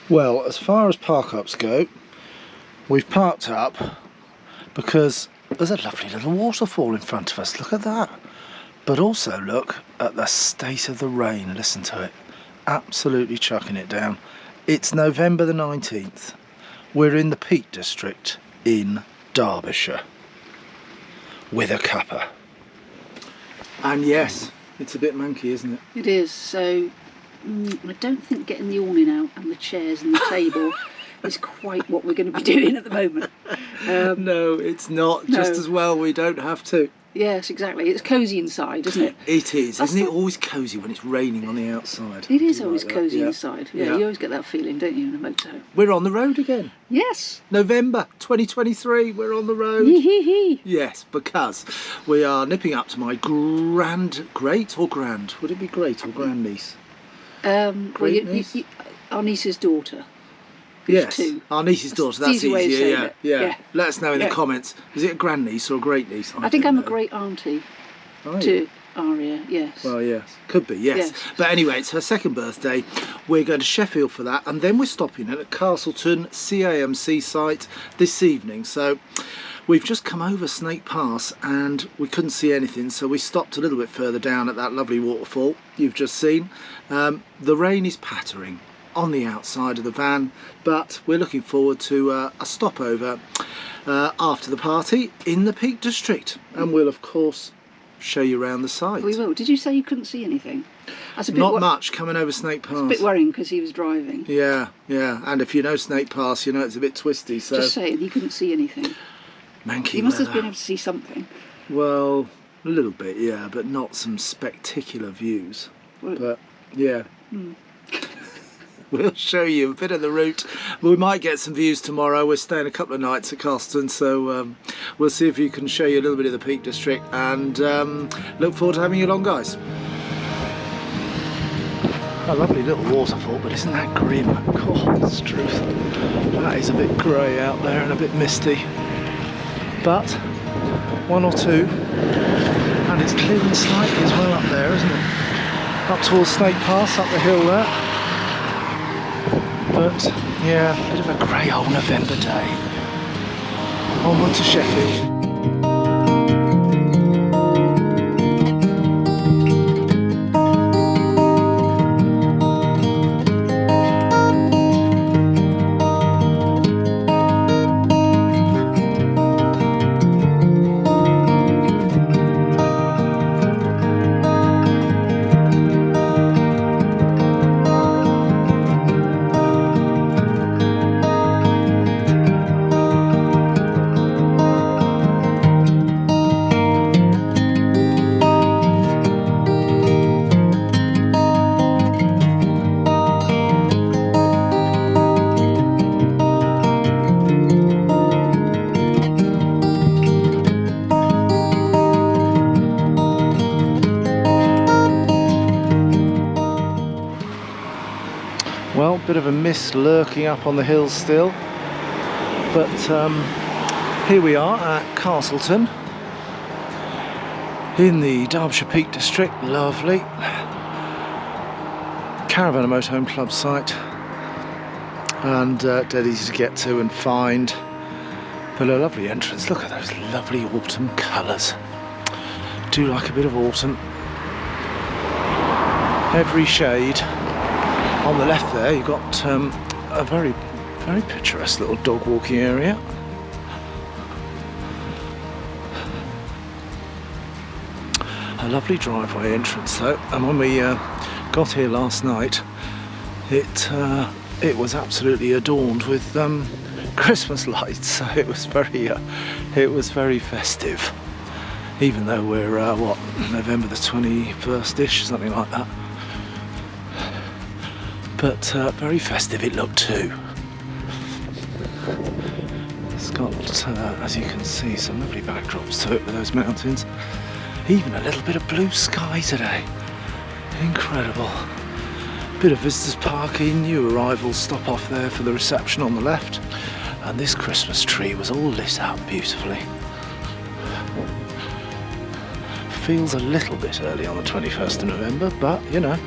Well, as far as park-ups go, we've parked up because there's a lovely little waterfall in front of us. Look at that. But also look at the state of the rain. Listen to it. Absolutely chucking it down. It's November the 19th. We're in the Peak District in Derbyshire with a cuppa. And yes, it's a bit manky, isn't it? It is. So I don't think getting the awning out and the chairs and the table is quite what we're going to be doing at the moment. No, it's not. No. Just as well we don't have to. Yes, exactly. It's cosy inside, isn't it? It is. That's Isn't it always cosy when it's raining on the outside? It is Do you always like that? cosy Yeah. inside. Yeah, Yeah. you always get that feeling, don't you, in a motorhome? We're on the road again. Yes. November 2023, we're on the road. Hee. Yes, because we are nipping up to my great or grand? Would it be great or grandniece? Well, our niece's daughter. Yes, two. our niece's daughter. That's That's the easy way of easier. saying Yeah, it. yeah. Yeah. Let us know in the Yeah. comments. Is it a grandniece or a great niece? I think don't I'm a know. great auntie Are you? to Aria, yes. Well, yes, could be, yes. Yes. But anyway, it's her second birthday. We're going to Sheffield for that, and then we're stopping at a Castleton CAMC site this evening. So we've just come over Snake Pass and we couldn't see anything, so we stopped a little bit further down at that lovely waterfall you've just seen. The rain is pattering on the outside of the van, but we're looking forward to a stopover after the party in the Peak District, and we'll of course show you around the site. We will. Did you say you couldn't see anything? That's a bit Not much coming over Snake Pass. It's a bit worrying because he was driving. Yeah, and if you know Snake Pass, you know it's a bit twisty, so... Just saying, he couldn't see anything. Manky He must have weather. been able to see something. Well, a little bit, yeah, but not some spectacular views. Well, But, yeah. We'll show you a bit of the route. We might get some views tomorrow. We're staying a couple of nights at Castleton, so we'll see if you can show you a little bit of the Peak District, and look forward to having you along, guys. A lovely little waterfall, but isn't that grim? God, it's truth. That is a bit grey out there and a bit misty. But one or two, and it's clearing slightly as well up there, isn't it? Up towards Snake Pass, up the hill there. But yeah, a bit of a grey old November day. Onward to Sheffield. Well, bit of a mist lurking up on the hills still, but here we are at Castleton in the Derbyshire Peak District. Lovely Caravan and Motorhome Club site, and dead easy to get to and find, but a lovely entrance. Look at those lovely autumn colours. Do like a bit of autumn, every shade. On the left there you've got a very picturesque little dog walking area. A lovely driveway entrance though, and when we got here last night it was absolutely adorned with Christmas lights, so it was very festive, even though we're what, November the 21st-ish, something like that. But very festive it looked too. It's got, as you can see, some lovely backdrops to it with those mountains. Even a little bit of blue sky today. Incredible. Bit of visitors parking, new arrivals stop off there for the reception on the left. And this Christmas tree was all lit up beautifully. Feels a little bit early on the 21st of November, but you know,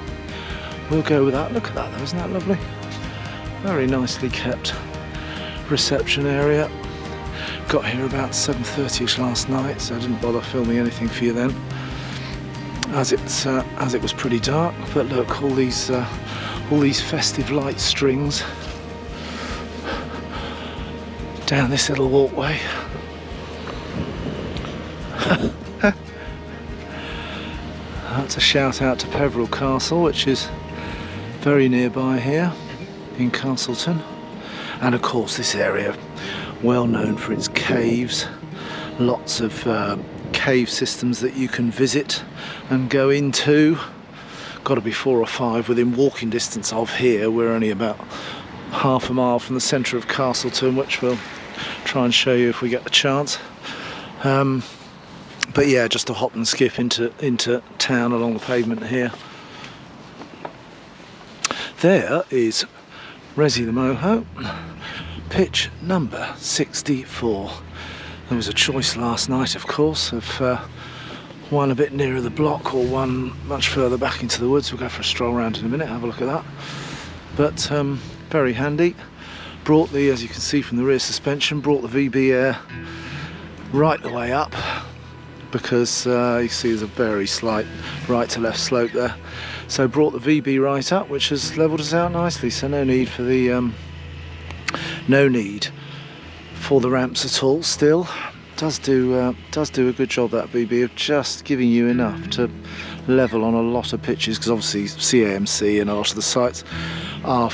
we'll go with that. Look at that though, isn't that lovely? very nicely kept reception area. Got here about 7:30ish last night, so I didn't bother filming anything for you then, as it was pretty dark. But look, all these festive light strings down this little walkway. That's a shout out to Peveril Castle, which is very nearby here in Castleton, and of course this area well known for its caves. Lots of cave systems that you can visit and go into. Got to be 4 or 5 within walking distance of here. We're only about half a mile from the centre of Castleton, which we'll try and show you if we get the chance. But yeah, just a hop and skip into town along the pavement here. There is Resi the Moho, pitch number 64. There was a choice last night, of course, of one a bit nearer the block or one much further back into the woods. We'll go for a stroll around in a minute, have a look at that. But very handy. Brought the, as you can see from the rear suspension, brought the VB air right the way up, because you see there's a very slight right to left slope there. So brought the VB right up, which has levelled us out nicely. So no need for the ramps at all. Still does do a good job, that VB, of just giving you enough to level on a lot of pitches, because obviously CAMC and a lot of the sites are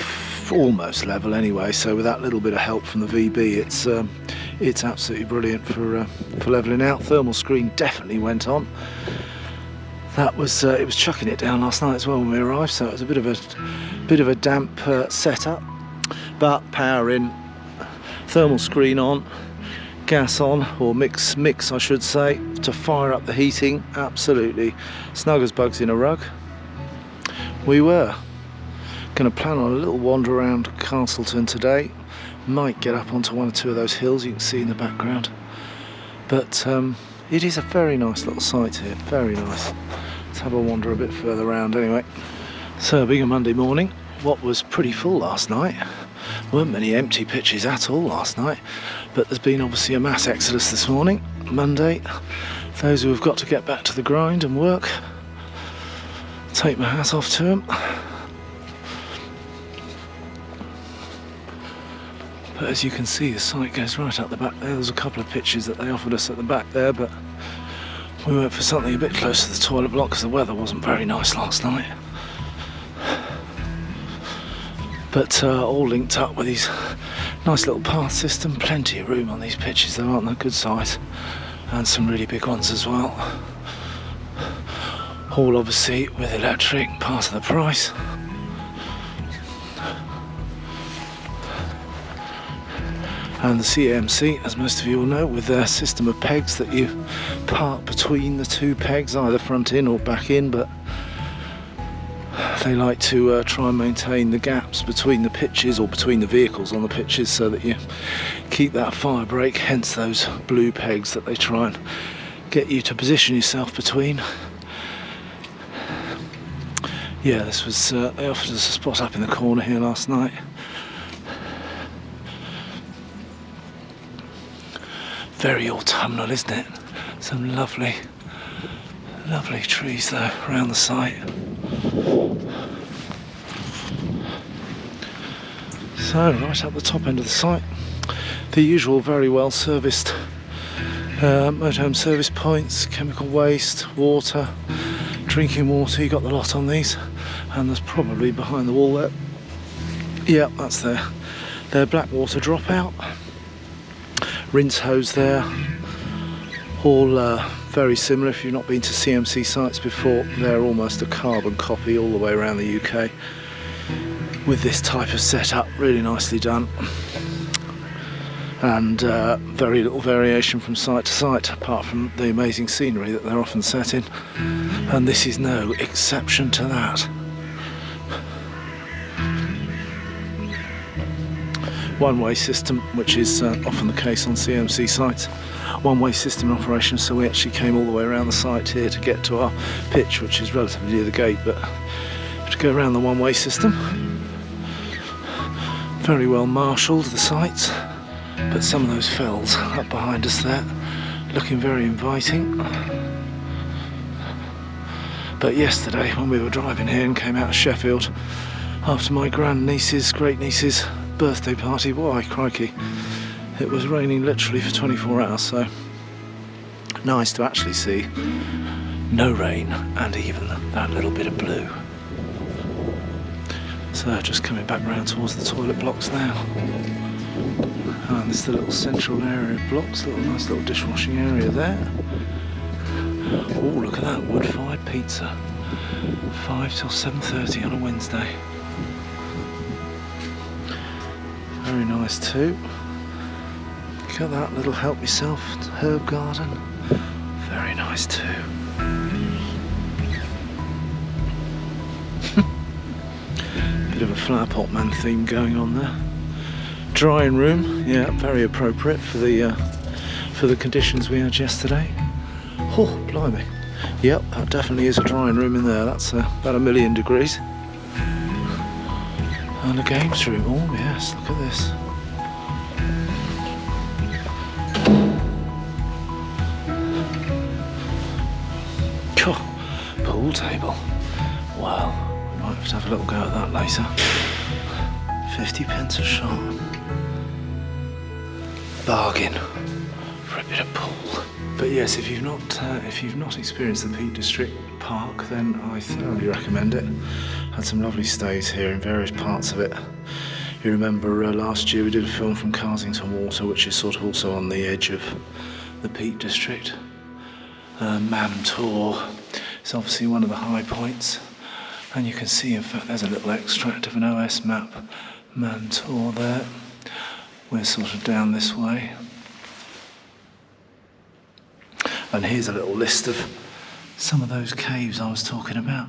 almost level anyway. So with that little bit of help from the VB, it's absolutely brilliant for levelling out. Thermal screen definitely went on. That was it was chucking it down last night as well when we arrived, so it was a bit of a damp setup. But power in, thermal screen on, gas on, or mix I should say, to fire up the heating. Absolutely snug as bugs in a rug. We were going to plan on a little wander around Castleton today. Might get up onto 1 or 2 of those hills you can see in the background. But it is a very nice little site here, very nice. Let's have a wander a bit further around anyway. So being a Monday morning, what was pretty full last night. Weren't many empty pitches at all last night, but there's been obviously a mass exodus this morning, Monday. Those who have got to get back to the grind and work, take my hat off to them. But as you can see, the site goes right up the back there. There's a couple of pitches that they offered us at the back there, but we went for something a bit closer to the toilet block because the weather wasn't very nice last night. But all linked up with these nice little path system. Plenty of room on these pitches, though, aren't they? Good size, and some really big ones as well. All obviously with electric, part of the price. And the CAMC, as most of you will know, with their system of pegs that you park between the 2 pegs, either front in or back in, but they like to try and maintain the gaps between the pitches, or between the vehicles on the pitches, so that you keep that fire break, hence those blue pegs that they try and get you to position yourself between. Yeah, this was, they offered us a spot up in the corner here last night. Very autumnal, isn't it? Some lovely trees though around the site. So right up the top end of the site, the usual very well serviced motorhome service points, chemical waste, water, drinking water. You got the lot on these, and there's probably behind the wall there. Yeah, that's their black water dropout. Rinse hose there, all very similar. If you've not been to CMC sites before, they're almost a carbon copy all the way around the UK with this type of setup. Really nicely done, and very little variation from site to site, apart from the amazing scenery that they're often set in, and this is no exception to that. One-way system, which is often the case on CMC sites. One-way system in operation, so we actually came all the way around the site here to get to our pitch, which is relatively near the gate, but to go around the one-way system. Very well marshalled, the sites, but some of those fells up behind us there looking very inviting. But yesterday when we were driving here and came out of Sheffield after my great niece's birthday party, why crikey, it was raining literally for 24 hours, so nice to actually see no rain and even that little bit of blue. So just coming back round towards the toilet blocks now. And there's the little central area of blocks, nice little dishwashing area there. Oh, look at that wood-fired pizza. 5 till 7:30 on a Wednesday. Very nice too. Look at that little help yourself herb garden. Very nice too. Bit of a flower pot man theme going on there. Drying room, yeah, very appropriate for the conditions we had yesterday. Oh, blimey. Yep, that definitely is a drying room in there. That's about 1,000,000 degrees. And a games room. Oh yes, look at this. Pool table. Wow, we might have to have a little go at that later. 50p a shot. Bargain for a bit of pool. But yes, if you've not experienced the Peak District Park, then I thoroughly recommend it. Had some lovely stays here in various parts of it. You remember last year we did a film from Castleton Water, which is sort of also on the edge of the Peak District. Mam Tor is obviously one of the high points, and you can see, in fact, there's a little extract of an OS map. Mam Tor there. We're sort of down this way. And here's a little list of some of those caves I was talking about.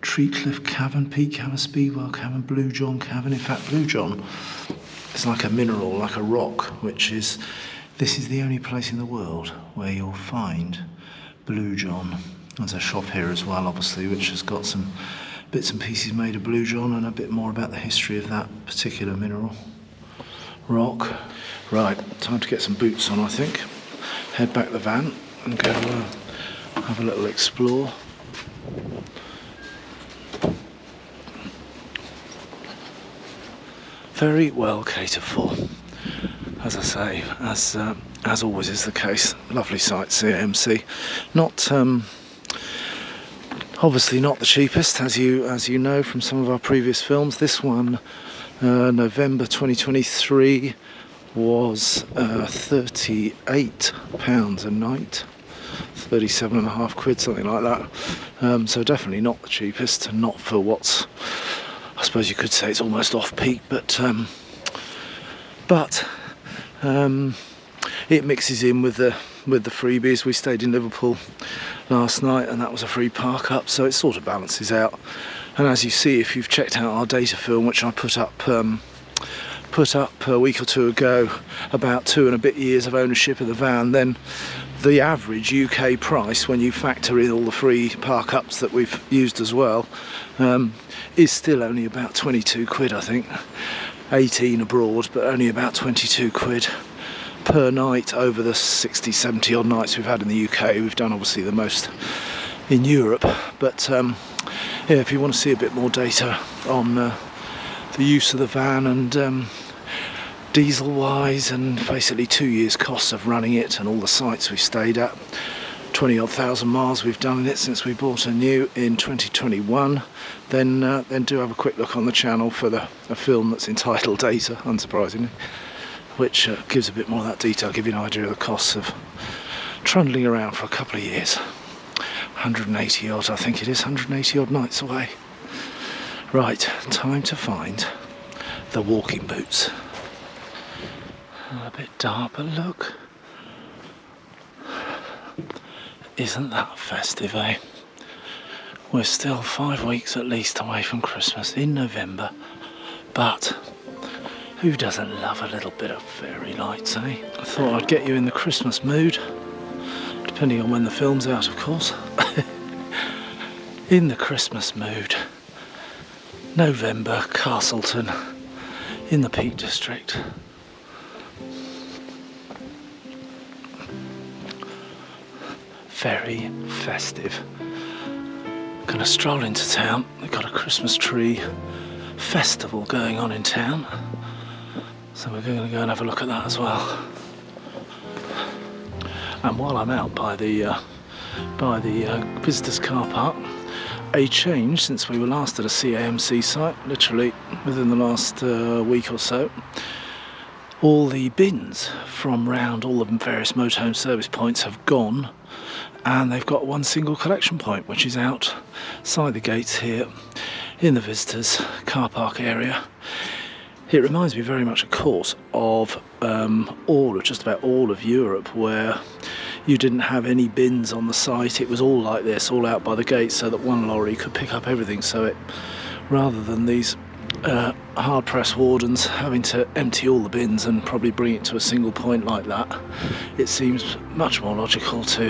Tree Cliff Cavern, Peak Cavern, Speedwell Cavern, Blue John Cavern. In fact, Blue John is like a mineral, like a rock, this is the only place in the world where you'll find Blue John. There's a shop here as well, obviously, which has got some bits and pieces made of Blue John and a bit more about the history of that particular mineral rock. Right, time to get some boots on, I think. Head back the van and go have a little explore. Very well catered for, as I say, as always is the case. Lovely site, CAMC. Not obviously not the cheapest, as you know from some of our previous films. This one, November 2023, was £38 a night, 37.5 quid, something like that. So definitely not the cheapest, and not for what's, I suppose you could say it's almost off peak, but it mixes in with the freebies. We stayed in Liverpool last night, and that was a free park up, so it sort of balances out. And as you see, if you've checked out our data film, which I put up a week or two ago, about 2 and a bit years of ownership of the van, then the average UK price, when you factor in all the free park ups that we've used as well, is still only about 22 quid, I think. 18 abroad, but only about 22 quid per night over the 60, 70 odd nights we've had in the UK. We've done obviously the most in Europe, but yeah, if you want to see a bit more data on the use of the van and diesel wise, and basically 2 years costs of running it and all the sites we've stayed at, 20 odd thousand miles we've done in it since we bought a new in 2021, then do have a quick look on the channel for a film that's entitled Data, unsurprisingly, which gives a bit more of that detail, give you an idea of the costs of trundling around for a couple of years. 180 odd, I think it is, 180 odd nights away. Right, time to find the walking boots. A bit dark, but look. Isn't that festive, eh? We're still 5 weeks at least away from Christmas in November, but who doesn't love a little bit of fairy lights, eh? I thought I'd get you in the Christmas mood, depending on when the film's out, of course. In the Christmas mood. November, Castleton. in the Peak District. Very festive. Gonna stroll into town. They've got a Christmas tree festival going on in town, so we're going to go and have a look at that as well. And while I'm out by the visitors car park, a change since we were last at a CAMC site, literally within the last week or so. All the bins from round all the various motorhome service points have gone, and they've got one single collection point, which is outside the gates here in the visitors car park area. It reminds me very much, of course, of just about all of Europe, where you didn't have any bins on the site. It was all like this, all out by the gates, so that one lorry could pick up everything. So it, rather than these hard-pressed wardens having to empty all the bins and probably bring it to a single point like that, it seems much more logical to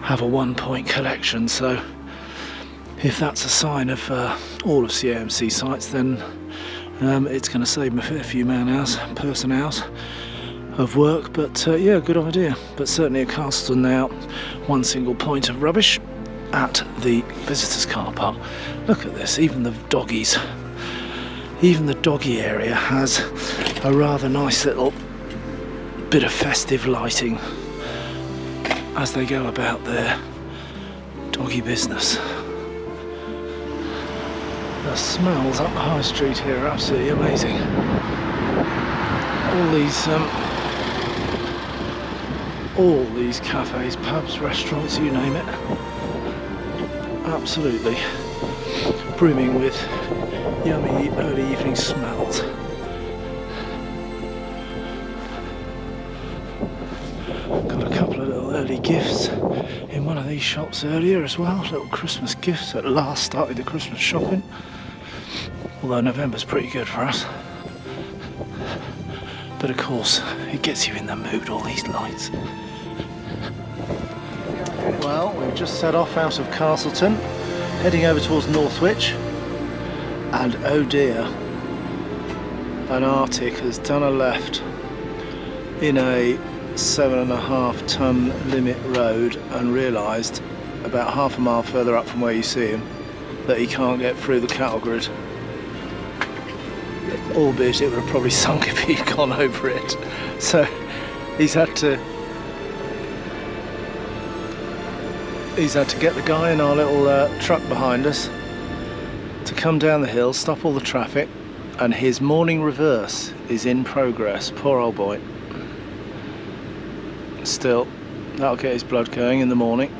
have a one-point collection. So if that's a sign of all of CAMC sites, then it's going to save them a fair few person hours of work. But yeah, good idea. But certainly at Castleton now, one single point of rubbish at the visitors car park. Look at this, even the doggy area has a rather nice little bit of festive lighting as they go about their doggy business. The smells up the high street here are absolutely amazing. All these cafes, pubs, restaurants, you name it, absolutely brimming with yummy early evening smells. Got a couple of little early gifts in one of these shops earlier as well, little Christmas gifts. At last started the Christmas shopping, although November's pretty good for us. But of course, it gets you in the mood, all these lights. Well, we've just set off out of Castleton, heading over towards Northwich, and oh dear, an Arctic has done a left in a 7.5 ton limit road and realised about half a mile further up from where you see him that he can't get through the cattle grid. Albeit it would have probably sunk if he'd gone over it. So he's had to get the guy in our little truck behind us to come down the hill, stop all the traffic, and his morning reverse is in progress. Poor old boy. Still, that'll get his blood going in the morning.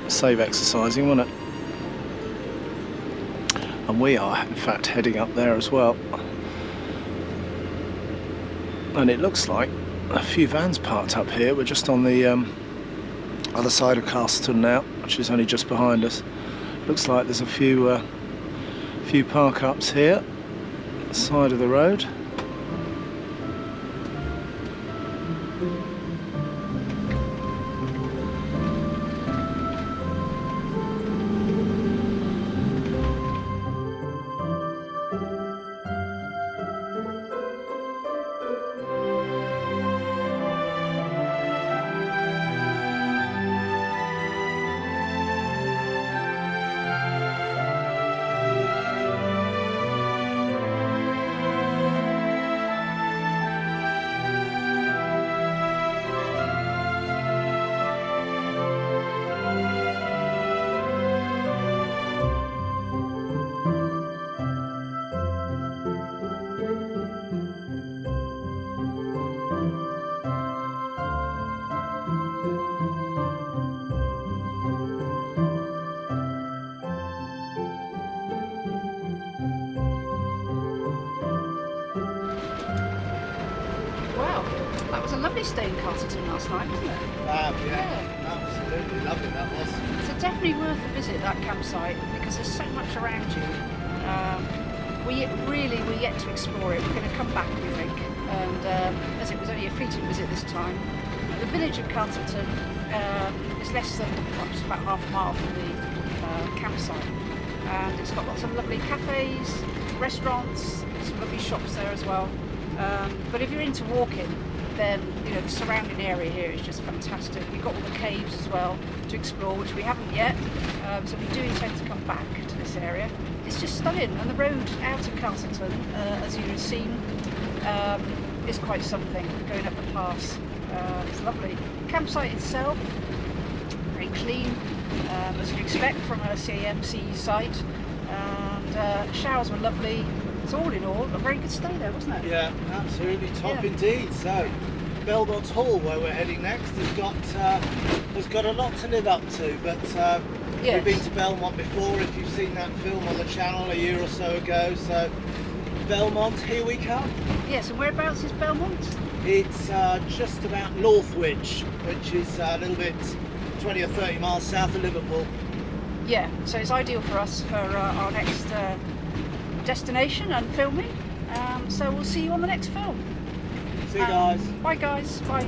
Save exercising, won't it? And we are in fact heading up there as well. And it looks like a few vans parked up here. We're just on the other side of Castleton now, which is only just behind us. Looks like there's a few park ups here, side of the road. That was a lovely stay in Castleton last night, wasn't it? Yeah, absolutely lovely that was. So definitely worth a visit, that campsite, because there's so much around you. We're yet to explore it. We're going to come back, we think, and as it was only a fleeting visit this time. The village of Castleton is less than, just about half a mile from the campsite, and it's got lots of lovely cafes, restaurants, some lovely shops there as well. But if you're into walking, then you know the surrounding area here is just fantastic. We've got all the caves as well to explore, which we haven't yet. So we do intend to come back to this area. It's just stunning, and the road out of Castleton, as you've seen, is quite something. Going up the pass, it's lovely. Campsite itself, very clean, as you'd expect from a CAMC site, and showers were lovely. So all in all, a very good stay there, wasn't it? Yeah, absolutely top indeed. So Belmont Hall, where we're heading next, has got a lot to live up to. But we've been to Belmont before, if you've seen that film on the channel a year or so ago. So Belmont, here we come. Yes, and whereabouts is Belmont? It's just about Northwich, which is a little bit 20 or 30 miles south of Liverpool. Yeah, so it's ideal for us for our next destination and filming. So we'll see you on the next film. See you guys. Bye guys. Bye.